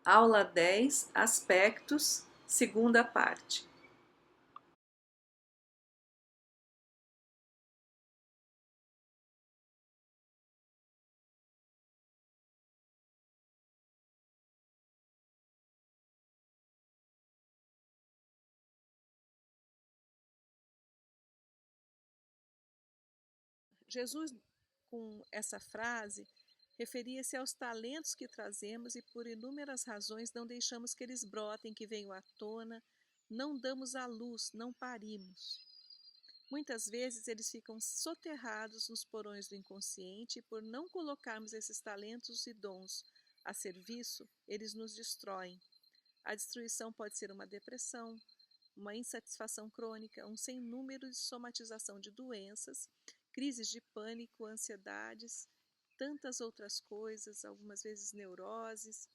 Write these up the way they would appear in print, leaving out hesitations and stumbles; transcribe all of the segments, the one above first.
Aula 10, Aspectos, segunda parte. Jesus, com essa frase, referia-se aos talentos que trazemos e por inúmeras razões não deixamos que eles brotem, que venham à tona, não damos à luz, não parimos. Muitas vezes eles ficam soterrados nos porões do inconsciente e por não colocarmos esses talentos e dons a serviço, eles nos destroem. A destruição pode ser uma depressão, uma insatisfação crônica, um sem número de somatização de doenças, crises de pânico, ansiedades, tantas outras coisas, algumas vezes neuroses.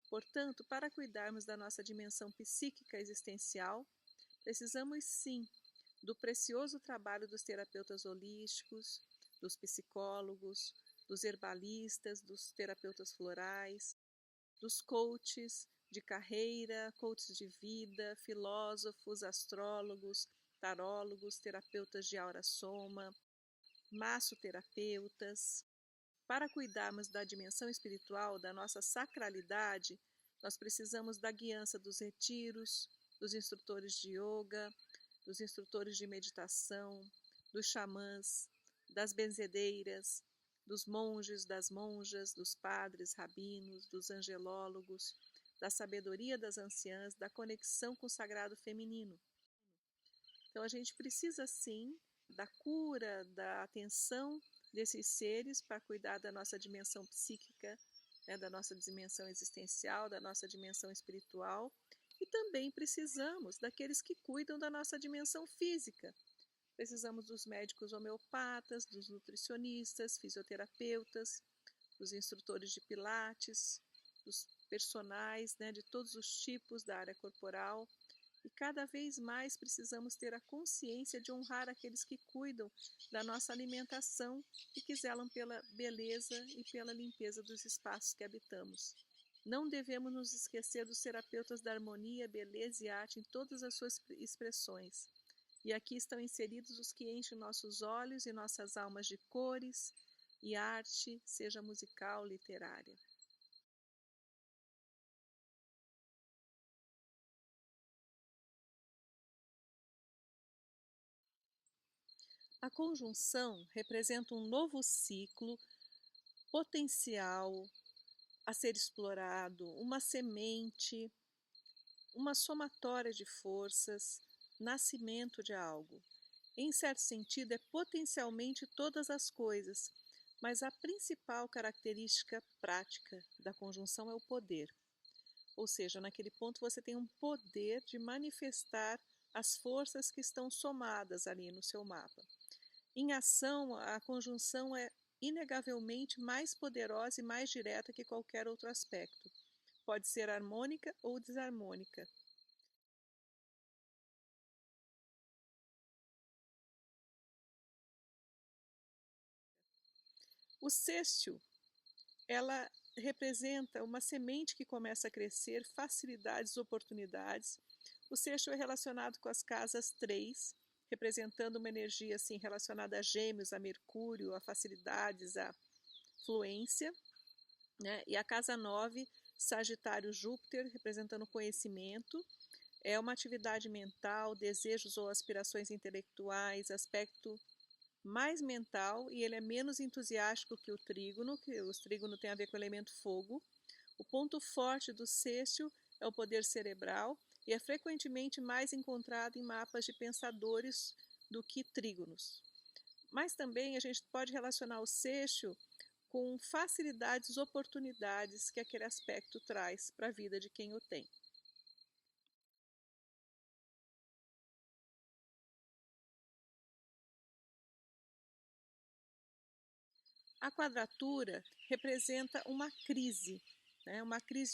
Portanto, para cuidarmos da nossa dimensão psíquica existencial, precisamos sim do precioso trabalho dos terapeutas holísticos, dos psicólogos, dos herbalistas, dos terapeutas florais, dos coaches de carreira, coaches de vida, filósofos, astrólogos, tarólogos, terapeutas de aura soma, massoterapeutas. Para cuidarmos da dimensão espiritual, da nossa sacralidade, nós precisamos da guiança dos retiros, dos instrutores de yoga, dos instrutores de meditação, dos xamãs, das benzedeiras, dos monges, das monjas, dos padres, rabinos, dos angelólogos, da sabedoria das anciãs, da conexão com o sagrado feminino. Então a gente precisa sim da cura, da atenção desses seres para cuidar da nossa dimensão psíquica, né, da nossa dimensão existencial, da nossa dimensão espiritual, e também precisamos daqueles que cuidam da nossa dimensão física. Precisamos dos médicos homeopatas, dos nutricionistas, fisioterapeutas, dos instrutores de pilates, dos personagens, né, de todos os tipos da área corporal. E cada vez mais precisamos ter a consciência de honrar aqueles que cuidam da nossa alimentação e que zelam pela beleza e pela limpeza dos espaços que habitamos. Não devemos nos esquecer dos terapeutas da harmonia, beleza e arte em todas as suas expressões. E aqui estão inseridos os que enchem nossos olhos e nossas almas de cores e arte, seja musical, literária. A conjunção representa um novo ciclo potencial a ser explorado, uma semente, uma somatória de forças, nascimento de algo. Em certo sentido, é potencialmente todas as coisas, mas a principal característica prática da conjunção é o poder. Ou seja, naquele ponto você tem um poder de manifestar as forças que estão somadas ali no seu mapa. Em ação, a conjunção é inegavelmente mais poderosa e mais direta que qualquer outro aspecto. Pode ser harmônica ou desarmônica. O sextil, ela representa uma semente que começa a crescer, facilidades, oportunidades. O sextil é relacionado com as casas 3, representando uma energia assim relacionada a Gêmeos, a Mercúrio, a facilidades, a fluência, né? E a casa 9, Sagitário, Júpiter, representando conhecimento. É uma atividade mental, desejos ou aspirações intelectuais, aspecto mais mental, e ele é menos entusiástico que o trígono tem a ver com o elemento fogo. O ponto forte do sextil é o poder cerebral e é frequentemente mais encontrado em mapas de pensadores do que trígonos. Mas também a gente pode relacionar o sextil com facilidades, oportunidades que aquele aspecto traz para a vida de quem o tem. A quadratura representa uma crise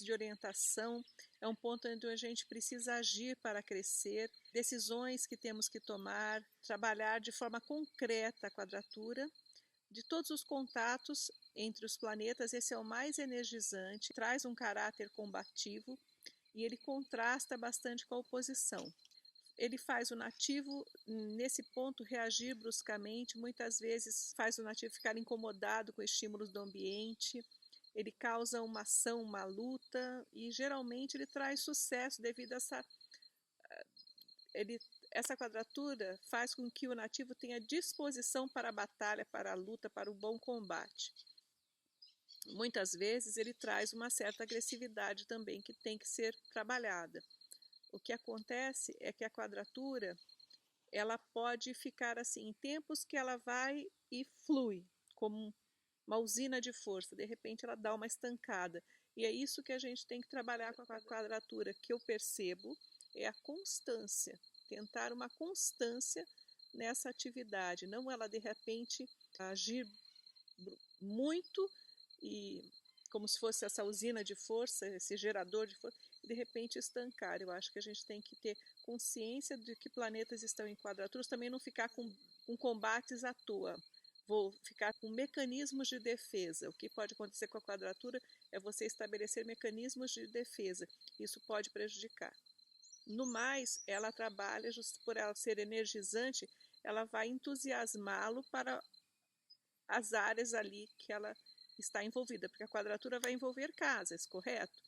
de orientação, é um ponto onde a gente precisa agir para crescer, decisões que temos que tomar, trabalhar de forma concreta a quadratura, De todos os contatos entre os planetas, esse é o mais energizante, traz um caráter combativo e ele contrasta bastante com a oposição. Ele faz o nativo, nesse ponto, reagir bruscamente, muitas vezes faz o nativo ficar incomodado com estímulos do ambiente, ele causa uma ação, uma luta, e geralmente ele traz sucesso devido a essa quadratura faz com que o nativo tenha disposição para a batalha, para a luta, para o bom combate. Muitas vezes ele traz uma certa agressividade também que tem que ser trabalhada. O que acontece é que a quadratura ela pode ficar assim, em tempos que ela vai e flui, como uma usina de força, de repente ela dá uma estancada. E é isso que a gente tem que trabalhar com a quadratura, que eu percebo, é a constância, tentar uma constância nessa atividade, não ela de repente agir muito e como se fosse essa usina de força, esse gerador de força, e de repente estancar. Eu acho que a gente tem que ter consciência de que planetas estão em quadraturas, também não ficar com combates à toa. Vou ficar com mecanismos de defesa. O que pode acontecer com a quadratura é você estabelecer mecanismos de defesa. Isso pode prejudicar. No mais, ela trabalha, por ela ser energizante, ela vai entusiasmá-lo para as áreas ali que ela está envolvida, porque a quadratura vai envolver casas, correto?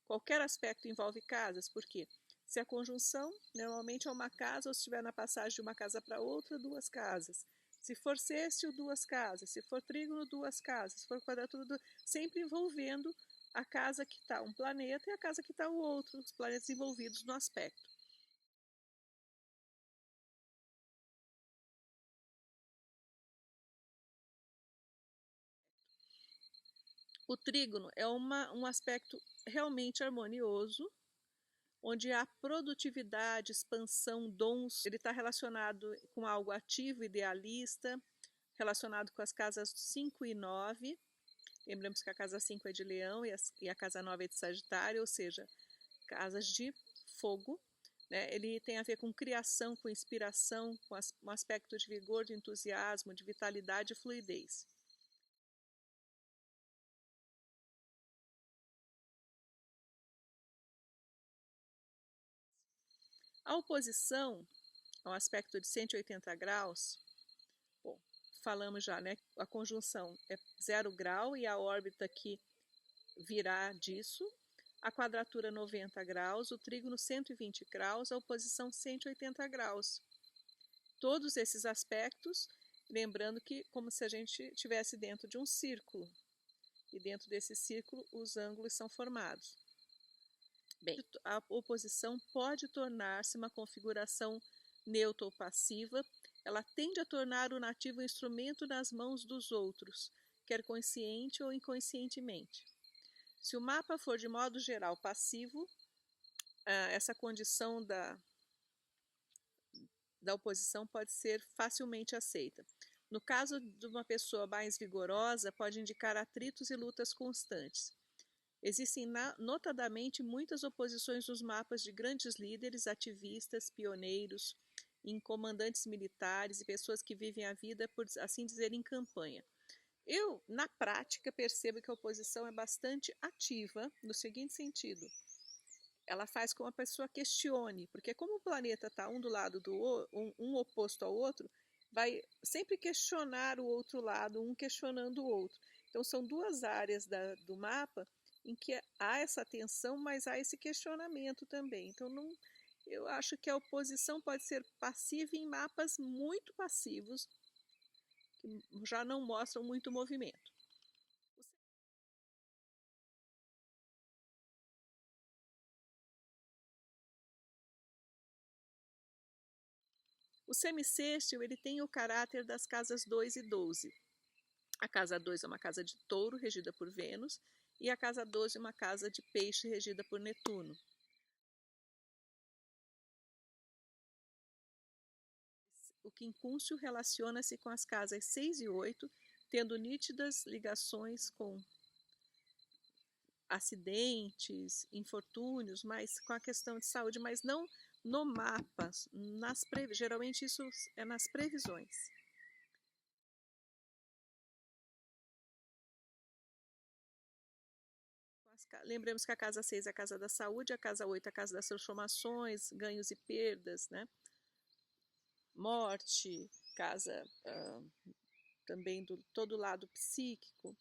Qualquer aspecto envolve casas, por quê? Se a conjunção normalmente é uma casa, ou se estiver na passagem de uma casa para outra, duas casas. Se for sextil, duas casas. Se for trígono, duas casas. Se for quadratura, sempre envolvendo a casa que está um planeta e a casa que está o outro, os planetas envolvidos no aspecto. O trígono é um aspecto realmente harmonioso, onde a produtividade, expansão, dons, ele está relacionado com algo ativo, idealista, relacionado com as casas 5 e 9. Lembramos que a casa 5 é de Leão e a casa 9 é de Sagitário, ou seja, casas de fogo. Né? Ele tem a ver com criação, com inspiração, com um aspecto de vigor, de entusiasmo, de vitalidade e fluidez. A oposição ao aspecto de 180 graus, bom, falamos já, né? A conjunção é 0 grau e a órbita que virá disso, a quadratura 90 graus, o trígono 120 graus, a oposição 180 graus. Todos esses aspectos, lembrando que como se a gente estivesse dentro de um círculo, e dentro desse círculo os ângulos são formados. Bem, a oposição pode tornar-se uma configuração neutra ou passiva, ela tende a tornar o nativo um instrumento nas mãos dos outros, quer consciente ou inconscientemente. Se o mapa for de modo geral passivo, essa condição da oposição pode ser facilmente aceita. No caso de uma pessoa mais vigorosa, pode indicar atritos e lutas constantes. Existem notadamente muitas oposições nos mapas de grandes líderes, ativistas, pioneiros, em comandantes militares e pessoas que vivem a vida, por assim dizer, em campanha. Eu, na prática, percebo que a oposição é bastante ativa no seguinte sentido. Ela faz com que a pessoa questione, porque como o planeta está um do lado do um oposto ao outro, vai sempre questionar o outro lado, um questionando o outro. Então são duas áreas do mapa em que há essa tensão, mas há esse questionamento também. Então não, eu acho que a oposição pode ser passiva em mapas muito passivos, que já não mostram muito movimento. O semicêxtil ele tem o caráter das casas 2 e 12. A casa 2 é uma casa de touro, regida por Vênus, e a casa 12 é uma casa de peixe, regida por Netuno. O quincúncio relaciona-se com as casas 6 e 8, tendo nítidas ligações com acidentes, infortúnios, mas com a questão de saúde, mas não no mapa. Geralmente isso é nas previsões. lembremos que a casa 6 é a casa da saúde, a casa 8 é a casa das transformações, ganhos e perdas, né? Morte, casa também do todo lado psíquico,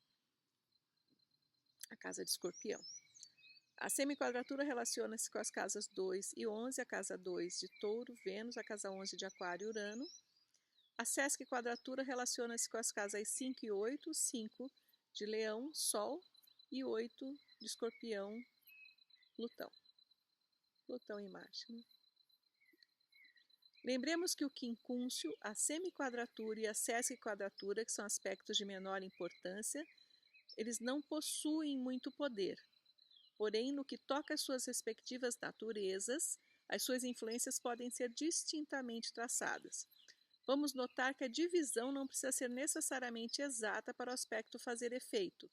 a casa de Escorpião. A semiquadratura relaciona-se com as casas 2 e 11, a casa 2 de Touro, Vênus, a casa 11 de Aquário e Urano. A sesquiquadratura relaciona-se com as casas 5 e 8, 5 de Leão, Sol, e 8 de Escorpião, Plutão. Plutão em Marte, né? Lembremos que o quincúncio, a semiquadratura e a sesquiquadratura, que são aspectos de menor importância, eles não possuem muito poder. Porém, no que toca às suas respectivas naturezas, as suas influências podem ser distintamente traçadas. Vamos notar que a divisão não precisa ser necessariamente exata para o aspecto fazer efeito.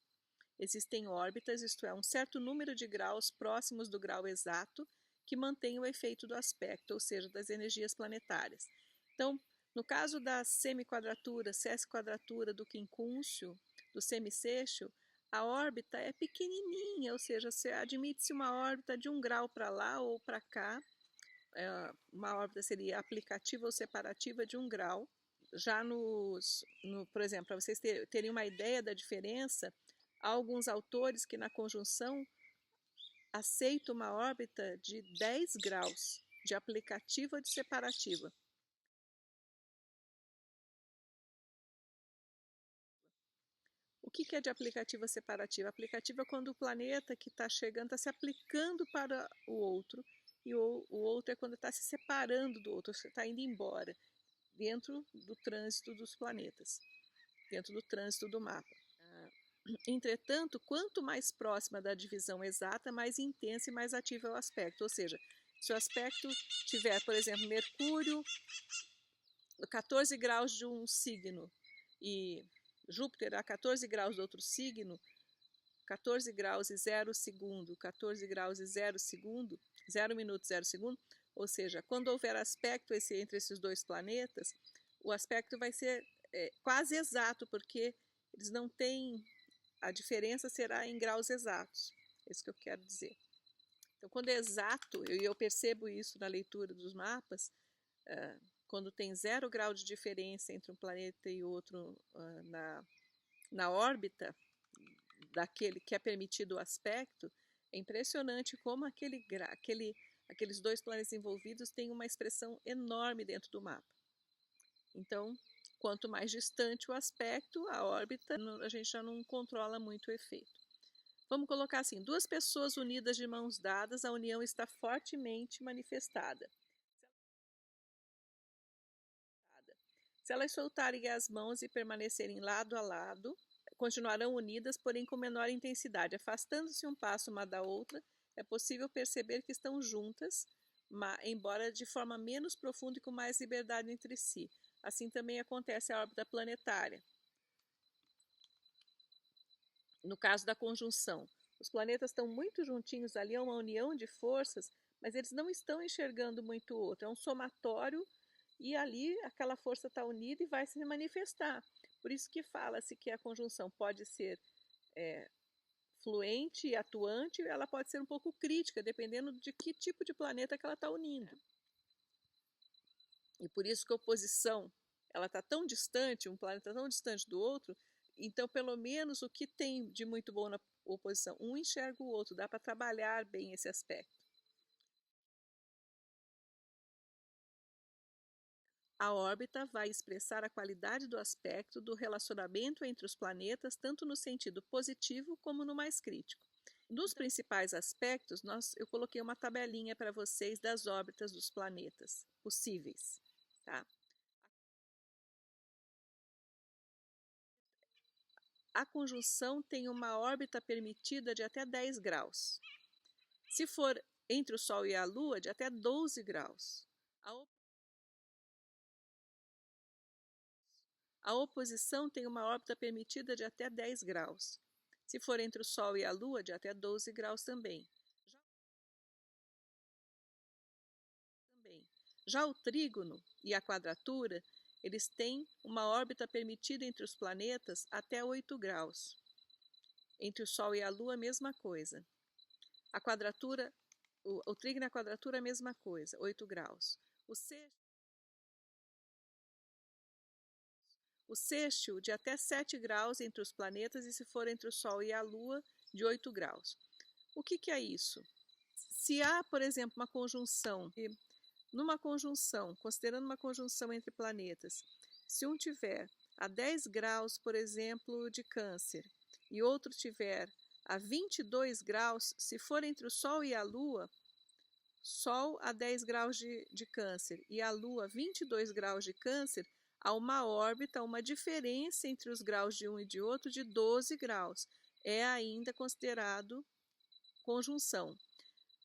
Existem órbitas, isto é, um certo número de graus próximos do grau exato, que mantém o efeito do aspecto, ou seja, das energias planetárias. Então, no caso da semiquadratura, sesquiquadratura, do quincúncio, do semissexto, a órbita é pequenininha, ou seja, admite-se uma órbita de 1 grau para lá ou para cá. Uma órbita seria aplicativa ou separativa de 1 grau. Já por exemplo, para vocês terem uma ideia da diferença, há alguns autores que na conjunção aceitam uma órbita de 10 graus, de aplicativa ou de separativa. O que é de aplicativa separativa? Aplicativa é quando o planeta que está chegando está se aplicando para o outro, e o outro é quando está se separando do outro, está indo embora, dentro do trânsito dos planetas, dentro do trânsito do mapa. Entretanto, quanto mais próxima da divisão exata, mais intensa e mais ativa é o aspecto. Ou seja, se o aspecto tiver, por exemplo, Mercúrio, 14 graus de um signo e Júpiter a 14 graus do outro signo, 14 graus e 0 segundo, 14 graus e 0 segundo, 0 minuto, 0 segundo, ou seja, quando houver aspecto entre esses dois planetas, o aspecto vai ser quase exato, porque eles não têm, a diferença será em graus exatos, é isso que eu quero dizer. Então, quando é exato, e eu percebo isso na leitura dos mapas, quando tem 0 grau de diferença entre um planeta e outro na órbita daquele que é permitido o aspecto, é impressionante como aqueles dois planetas envolvidos têm uma expressão enorme dentro do mapa. Então, quanto mais distante o aspecto, a órbita, a gente já não controla muito o efeito. Vamos colocar assim, 2 pessoas unidas de mãos dadas, a união está fortemente manifestada. Se elas soltarem as mãos e permanecerem lado a lado, continuarão unidas, porém com menor intensidade. Afastando-se um passo uma da outra, é possível perceber que estão juntas, embora de forma menos profunda e com mais liberdade entre si. Assim também acontece a órbita planetária. No caso da conjunção, os planetas estão muito juntinhos ali, é uma união de forças, mas eles não estão enxergando muito o outro. É um somatório e ali aquela força está unida e vai se manifestar. Por isso que fala-se que a conjunção pode ser fluente e atuante, ela pode ser um pouco crítica, dependendo de que tipo de planeta que ela está unindo. E por isso que a oposição, ela está tão distante, um planeta tão distante do outro, então pelo menos o que tem de muito bom na oposição, um enxerga o outro, dá para trabalhar bem esse aspecto. A órbita vai expressar a qualidade do aspecto do relacionamento entre os planetas, tanto no sentido positivo como no mais crítico. Dos principais aspectos, eu coloquei uma tabelinha para vocês das órbitas dos planetas possíveis. Tá? A conjunção tem uma órbita permitida de até 10 graus. Se for entre o Sol e a Lua, de até 12 graus. A oposição tem uma órbita permitida de até 10 graus. Se for entre o Sol e a Lua, de até 12 graus também. Já o trígono e a quadratura, eles têm uma órbita permitida entre os planetas até 8 graus. Entre o Sol e a Lua, a mesma coisa. A quadratura, o trígono e a quadratura é a mesma coisa, 8 graus. O sextil de até 7 graus entre os planetas e se for entre o Sol e a Lua, de 8 graus. O que é isso? Se há, por exemplo, uma conjunção, considerando uma conjunção entre planetas, se um tiver a 10 graus, por exemplo, de Câncer, e outro tiver a 22 graus, se for entre o Sol e a Lua, Sol a 10 graus de Câncer e a Lua 22 graus de Câncer, há uma órbita, uma diferença entre os graus de um e de outro de 12 graus. É ainda considerado conjunção.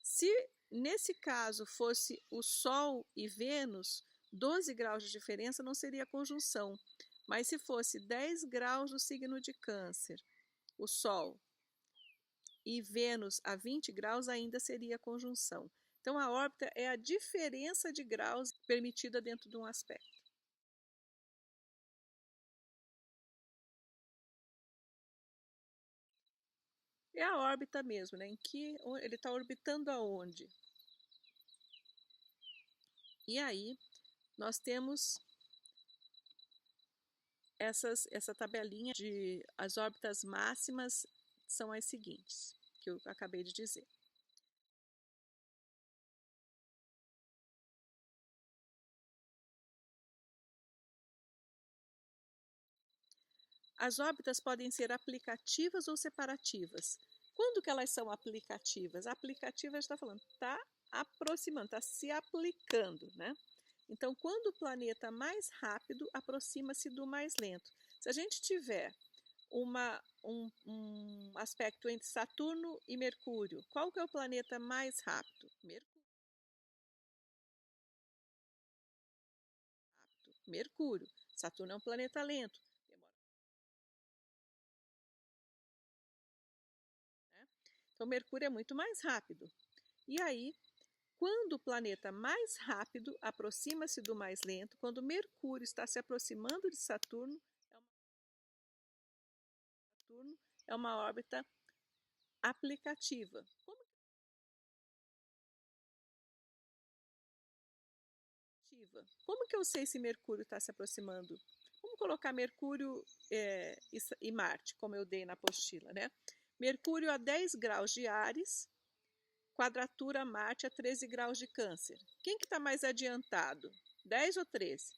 Se nesse caso fosse o Sol e Vênus, 12 graus de diferença não seria conjunção. Mas se fosse 10 graus do signo de Câncer, o Sol, e Vênus a 20 graus, ainda seria conjunção. Então, a órbita é a diferença de graus permitida dentro de um aspecto. É a órbita mesmo, né? Em que ele está orbitando aonde? E aí, nós temos essa tabelinha de as órbitas máximas são as seguintes, que eu acabei de dizer. As órbitas podem ser aplicativas ou separativas. Quando que elas são aplicativas? Aplicativa está falando, está aproximando, está se aplicando, né? Então, quando o planeta mais rápido aproxima-se do mais lento. Se a gente tiver um aspecto entre Saturno e Mercúrio, qual que é o planeta mais rápido? Mercúrio. Saturno é um planeta lento. Então, Mercúrio é muito mais rápido. E aí, quando o planeta mais rápido aproxima-se do mais lento, quando Mercúrio está se aproximando de Saturno, é uma órbita aplicativa. Como que eu sei se Mercúrio está se aproximando? Vamos colocar Mercúrio e Marte, como eu dei na apostila, né? Mercúrio a 10 graus de Áries, quadratura Marte a 13 graus de Câncer. Quem que está mais adiantado? 10 ou 13?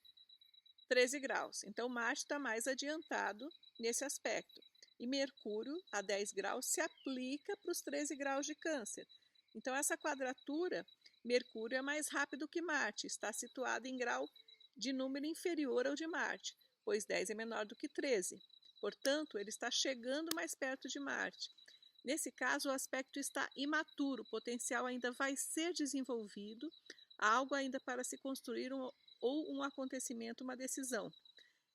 13 graus. Então, Marte está mais adiantado nesse aspecto. E Mercúrio, a 10 graus, se aplica para os 13 graus de Câncer. Então, essa quadratura, Mercúrio é mais rápido que Marte, está situado em grau de número inferior ao de Marte, pois 10 é menor do que 13. Portanto, ele está chegando mais perto de Marte. Nesse caso, o aspecto está imaturo, o potencial ainda vai ser desenvolvido, há algo ainda para se construir ou um acontecimento, uma decisão.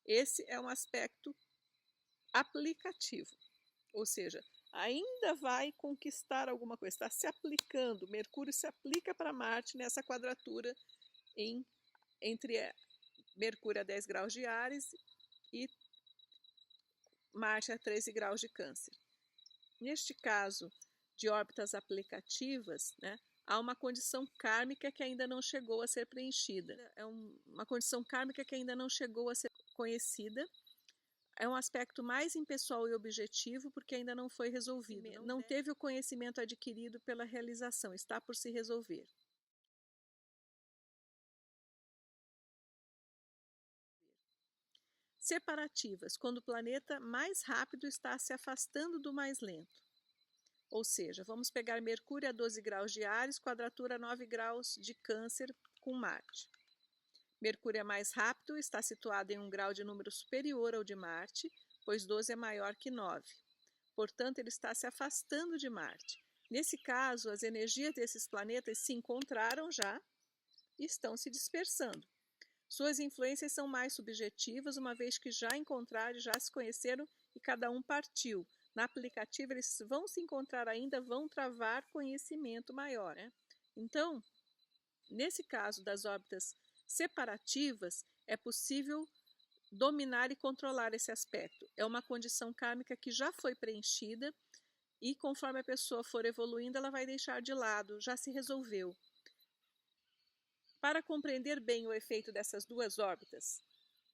Esse é um aspecto aplicativo, ou seja, ainda vai conquistar alguma coisa, está se aplicando. Mercúrio se aplica para Marte nessa quadratura entre Mercúrio a 10 graus de Áries e Marte a 13 graus de Câncer. Neste caso de órbitas aplicativas, né, há uma condição kármica que ainda não chegou a ser preenchida. É uma condição kármica que ainda não chegou a ser conhecida. É um aspecto mais impessoal e objetivo porque ainda não foi resolvido. Não teve o conhecimento adquirido pela realização, está por se resolver. Separativas, quando o planeta mais rápido está se afastando do mais lento. Ou seja, vamos pegar Mercúrio a 12 graus de Áries, quadratura 9 graus de Câncer com Marte. Mercúrio é mais rápido, está situado em um grau de número superior ao de Marte, pois 12 é maior que 9. Portanto, ele está se afastando de Marte. Nesse caso, as energias desses planetas se encontraram já e estão se dispersando. Suas influências são mais subjetivas, uma vez que já encontraram, já se conheceram e cada um partiu. Na aplicativa, eles vão se encontrar ainda, vão travar conhecimento maior, né? Então, nesse caso das órbitas separativas, é possível dominar e controlar esse aspecto. É uma condição kármica que já foi preenchida e conforme a pessoa for evoluindo, ela vai deixar de lado, já se resolveu. Para compreender bem o efeito dessas duas órbitas,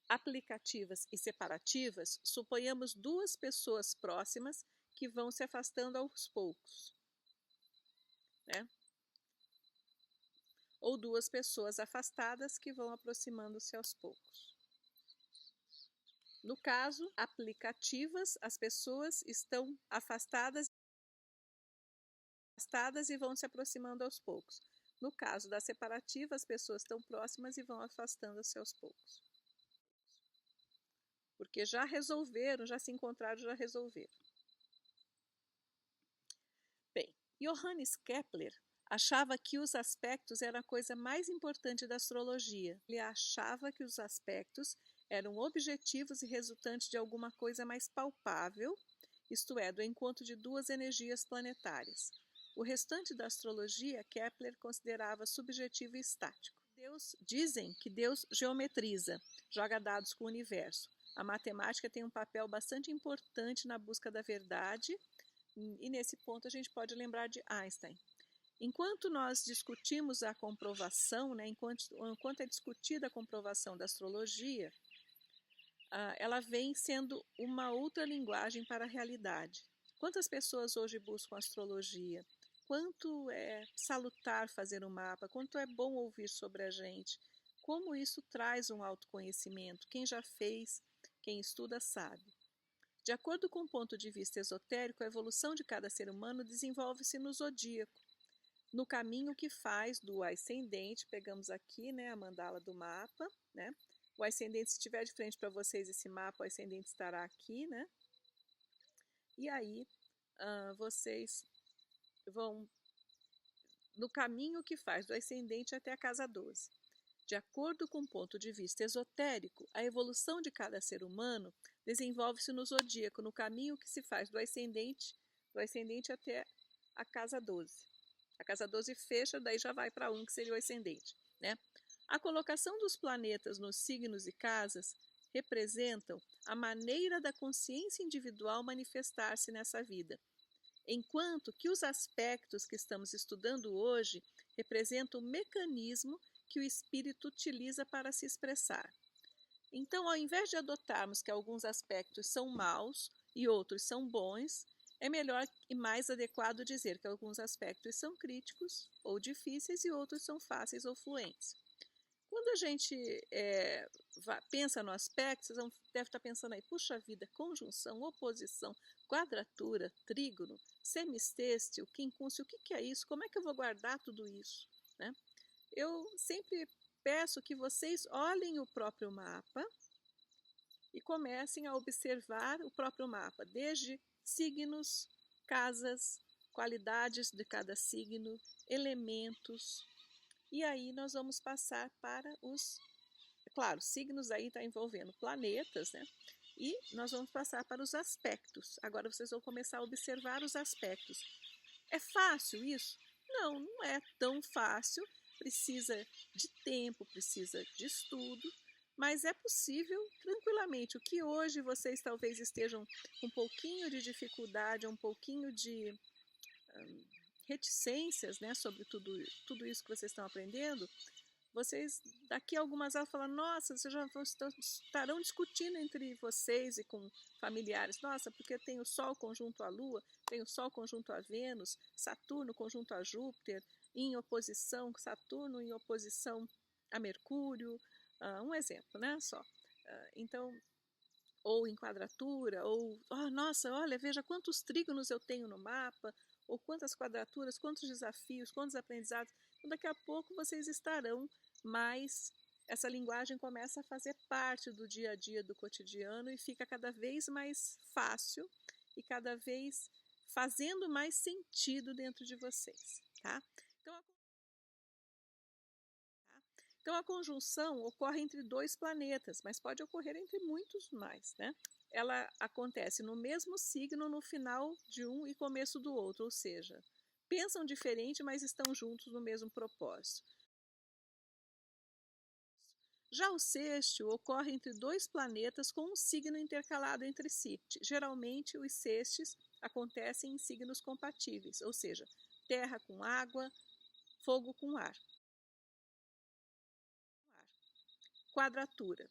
aplicativas e separativas, suponhamos duas pessoas próximas que vão se afastando aos poucos, né? Ou duas pessoas afastadas que vão aproximando-se aos poucos. No caso, aplicativas, as pessoas estão afastadas e vão se aproximando aos poucos. No caso da separativa, as pessoas estão próximas e vão afastando-se aos poucos. Porque já resolveram, já se encontraram, já resolveram. Bem, Johannes Kepler achava que os aspectos eram a coisa mais importante da astrologia. Ele achava que os aspectos eram objetivos e resultantes de alguma coisa mais palpável, isto é, do encontro de duas energias planetárias. O restante da astrologia, Kepler considerava subjetivo e estático. Dizem que Deus geometriza, joga dados com o universo. A matemática tem um papel bastante importante na busca da verdade, e nesse ponto a gente pode lembrar de Einstein. Enquanto nós discutimos a comprovação, né, enquanto é discutida a comprovação da astrologia, ela vem sendo uma outra linguagem para a realidade. Quantas pessoas hoje buscam astrologia? Quanto é salutar fazer um mapa? Quanto é bom ouvir sobre a gente? Como isso traz um autoconhecimento? Quem já fez, quem estuda sabe. De acordo com o ponto de vista esotérico, a evolução de cada ser humano desenvolve-se no zodíaco, no caminho que faz do ascendente. Pegamos aqui, né, a mandala do mapa, né? O ascendente, se estiver de frente para vocês esse mapa, o ascendente estará aqui, né? E aí, vocês vão no caminho que faz do ascendente até a casa 12. De acordo com o ponto de vista esotérico, a evolução de cada ser humano desenvolve-se no zodíaco, no caminho que se faz do ascendente até a casa 12. A casa 12 fecha, daí já vai para 1, que seria o ascendente, né? A colocação dos planetas nos signos e casas representam a maneira da consciência individual manifestar-se nessa vida, enquanto que os aspectos que estamos estudando hoje representam o mecanismo que o espírito utiliza para se expressar. Então, ao invés de adotarmos que alguns aspectos são maus e outros são bons, é melhor e mais adequado dizer que alguns aspectos são críticos ou difíceis e outros são fáceis ou fluentes. Quando a gente pensa no aspecto, vocês devem estar pensando aí, puxa vida, conjunção, oposição, quadratura, trígono, semistêxtil, quincúncio, o que é isso? Como é que eu vou guardar tudo isso? Né? Eu sempre peço que vocês olhem o próprio mapa e comecem a observar o próprio mapa, desde signos, casas, qualidades de cada signo, elementos. E aí nós vamos passar para os... Claro, signos aí está envolvendo planetas, né? E nós vamos passar para os aspectos. Agora vocês vão começar a observar os aspectos. É fácil isso? Não, não é tão fácil. Precisa de tempo, precisa de estudo, mas é possível tranquilamente. O que hoje vocês talvez estejam com um pouquinho de dificuldade, um pouquinho de reticências, né, sobre tudo isso que vocês estão aprendendo, vocês daqui a algumas aulas falam, nossa, vocês já estarão discutindo entre vocês e com familiares, nossa, porque tem o Sol conjunto à Lua, tem o Sol conjunto a Vênus, Saturno conjunto a Júpiter, em oposição, Saturno em oposição a Mercúrio, um exemplo, né, só. Então, ou em quadratura, ou, nossa, olha, veja quantos trígonos eu tenho no mapa, ou quantas quadraturas, quantos desafios, quantos aprendizados. Então, daqui a pouco vocês estarão mais... Essa linguagem começa a fazer parte do dia a dia, do cotidiano, e fica cada vez mais fácil e cada vez fazendo mais sentido dentro de vocês, tá? Então, a conjunção ocorre entre dois planetas, mas pode ocorrer entre muitos mais, né? Ela acontece no mesmo signo no final de um e começo do outro, ou seja, pensam diferente, mas estão juntos no mesmo propósito. Já o sextil ocorre entre dois planetas com um signo intercalado entre si. Geralmente, os sextis acontecem em signos compatíveis, ou seja, terra com água, fogo com ar. Quadratura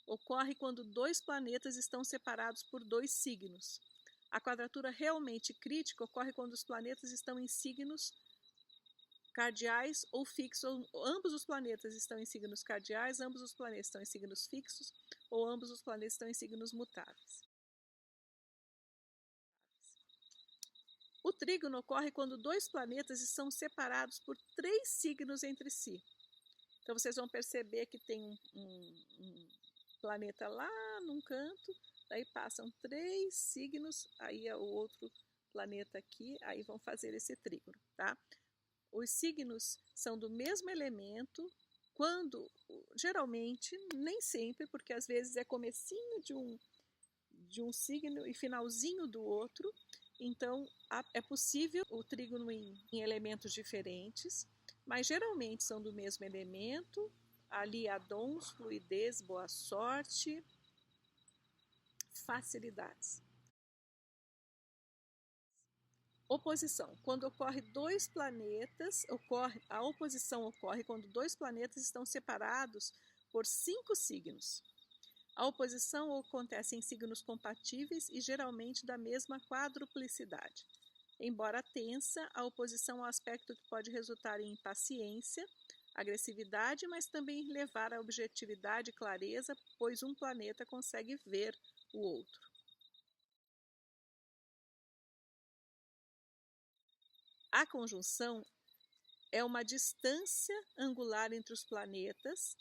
ocorre quando dois planetas estão separados por dois signos. A quadratura realmente crítica ocorre quando os planetas estão em signos cardeais ou fixos, ou ambos os planetas estão em signos cardeais, ambos os planetas estão em signos fixos, ou ambos os planetas estão em signos mutáveis. O trígono ocorre quando dois planetas estão separados por três signos entre si. Então, vocês vão perceber que tem um planeta lá num canto, daí passam três signos, aí é o outro planeta aqui, aí vão fazer esse trígono, tá? Os signos são do mesmo elemento, quando, geralmente, nem sempre, porque às vezes é comecinho de um signo e finalzinho do outro, então é possível o trígono em elementos diferentes, mas geralmente são do mesmo elemento. Ali há dons, fluidez, boa sorte, facilidades. Oposição. Quando ocorre dois planetas, a oposição ocorre quando dois planetas estão separados por 5 signos. A oposição acontece em signos compatíveis e geralmente da mesma quadruplicidade. Embora tensa, a oposição é um aspecto que pode resultar em impaciência, agressividade, mas também levar à objetividade e clareza, pois um planeta consegue ver o outro. A conjunção é uma distância angular entre os planetas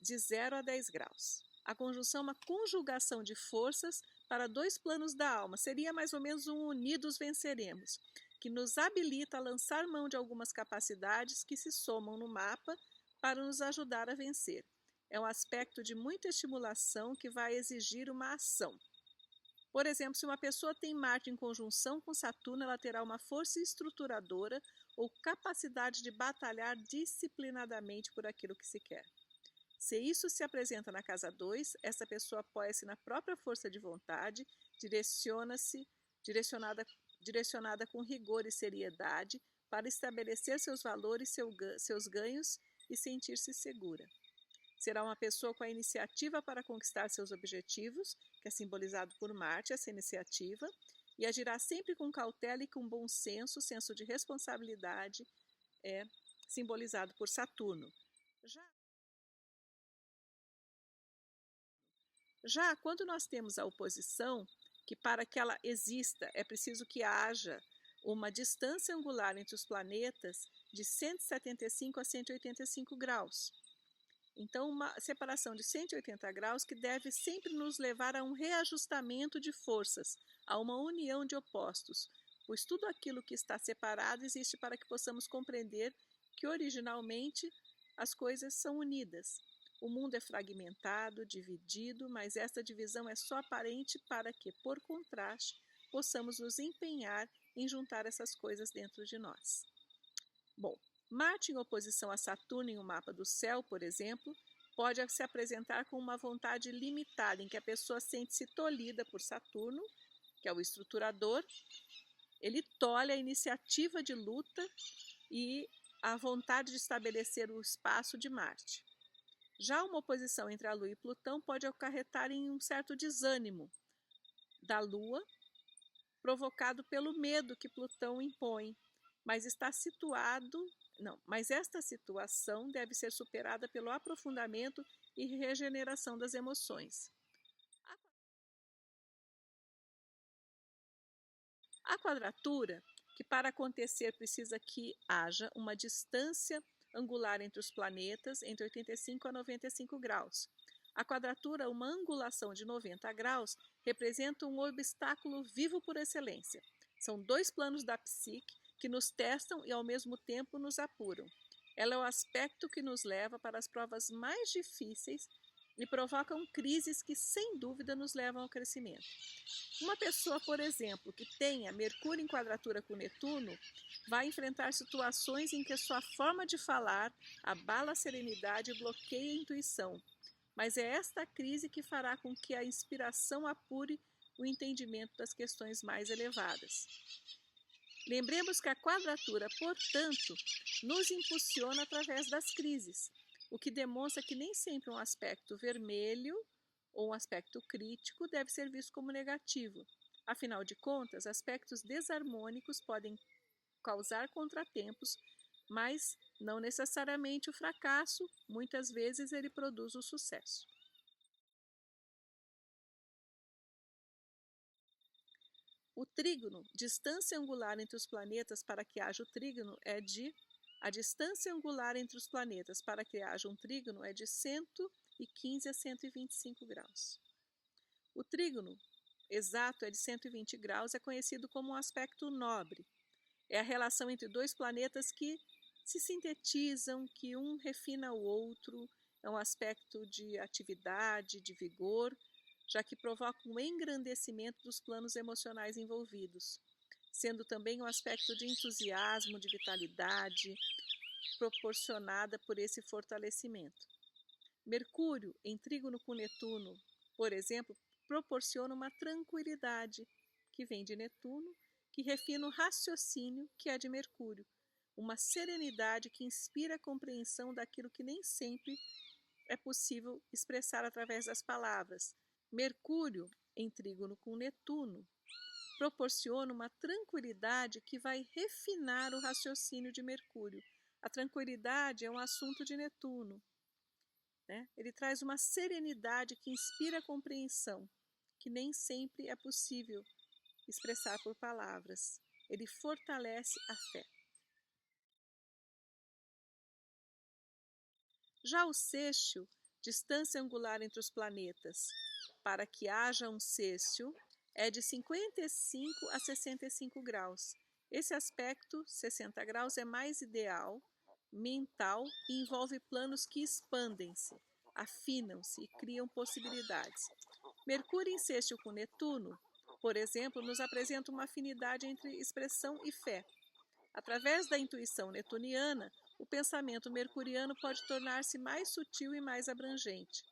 de 0 a 10 graus. A conjunção é uma conjugação de forças para dois planos da alma. Seria mais ou menos um unidos venceremos, que nos habilita a lançar mão de algumas capacidades que se somam no mapa para nos ajudar a vencer. É um aspecto de muita estimulação que vai exigir uma ação. Por exemplo, se uma pessoa tem Marte em conjunção com Saturno, ela terá uma força estruturadora ou capacidade de batalhar disciplinadamente por aquilo que se quer. Se isso se apresenta na casa 2, essa pessoa apoia-se na própria força de vontade, direcionada com rigor e seriedade para estabelecer seus valores, seus ganhos e sentir-se segura. Será uma pessoa com a iniciativa para conquistar seus objetivos, que é simbolizado por Marte, essa iniciativa, e agirá sempre com cautela e com bom senso, senso de responsabilidade, é simbolizado por Saturno. Já quando nós temos a oposição, que para que ela exista é preciso que haja uma distância angular entre os planetas de 175 a 185 graus. Então, uma separação de 180 graus que deve sempre nos levar a um reajustamento de forças, a uma união de opostos, pois tudo aquilo que está separado existe para que possamos compreender que originalmente as coisas são unidas. O mundo é fragmentado, dividido, mas esta divisão é só aparente para que, por contraste, possamos nos empenhar em juntar essas coisas dentro de nós. Bom, Marte em oposição a Saturno em um mapa do céu, por exemplo, pode se apresentar com uma vontade limitada, em que a pessoa sente-se tolhida por Saturno, que é o estruturador. Ele tolhe a iniciativa de luta e a vontade de estabelecer o espaço de Marte. Já uma oposição entre a Lua e Plutão pode acarretar em um certo desânimo da Lua, provocado pelo medo que Plutão impõe, mas esta situação deve ser superada pelo aprofundamento e regeneração das emoções. A quadratura, que para acontecer precisa que haja uma distância angular entre os planetas entre 85 a 95 graus. A quadratura, uma angulação de 90 graus, representa um obstáculo vivo por excelência. São dois planos da psique que nos testam e ao mesmo tempo nos apuram. Ela é o aspecto que nos leva para as provas mais difíceis e provocam crises que, sem dúvida, nos levam ao crescimento. Uma pessoa, por exemplo, que tenha Mercúrio em quadratura com Netuno, vai enfrentar situações em que sua forma de falar abala a serenidade e bloqueia a intuição. Mas é esta crise que fará com que a inspiração apure o entendimento das questões mais elevadas. Lembremos que a quadratura, portanto, nos impulsiona através das crises, o que demonstra que nem sempre um aspecto vermelho ou um aspecto crítico deve ser visto como negativo. Afinal de contas, aspectos desarmônicos podem causar contratempos, mas não necessariamente o fracasso, muitas vezes ele produz o sucesso. O trígono, distância angular entre os planetas para que haja o trígono é de... A distância angular entre os planetas para que haja um trígono é de 115 a 125 graus. O trígono exato é de 120 graus, é conhecido como um aspecto nobre. É a relação entre dois planetas que se sintetizam, que um refina o outro, é um aspecto de atividade, de vigor, já que provoca um engrandecimento dos planos emocionais envolvidos, sendo também um aspecto de entusiasmo, de vitalidade, proporcionada por esse fortalecimento. Mercúrio, em trígono com Netuno, por exemplo, proporciona uma tranquilidade, que vem de Netuno, que refina o raciocínio, que é de Mercúrio, uma serenidade que inspira a compreensão daquilo que nem sempre é possível expressar através das palavras. Mercúrio, em trígono com Netuno, proporciona uma tranquilidade que vai refinar o raciocínio de Mercúrio. A tranquilidade é um assunto de Netuno, né? Ele traz uma serenidade que inspira a compreensão, que nem sempre é possível expressar por palavras. Ele fortalece a fé. Já o sextil, distância angular entre os planetas, para que haja um sextil, é de 55 a 65 graus. Esse aspecto, 60 graus, é mais ideal, mental e envolve planos que expandem-se, afinam-se e criam possibilidades. Mercúrio em sextil com Netuno, por exemplo, nos apresenta uma afinidade entre expressão e fé. Através da intuição netuniana, o pensamento mercuriano pode tornar-se mais sutil e mais abrangente.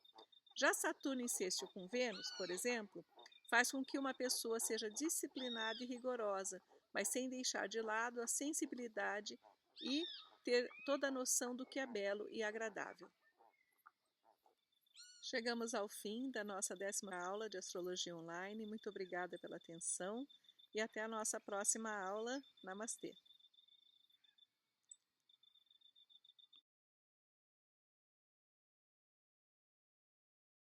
Já Saturno em sextil com Vênus, por exemplo, faz com que uma pessoa seja disciplinada e rigorosa, mas sem deixar de lado a sensibilidade e ter toda a noção do que é belo e agradável. Chegamos ao fim da nossa 10ª aula de Astrologia Online. Muito obrigada pela atenção e até a nossa próxima aula. Namastê!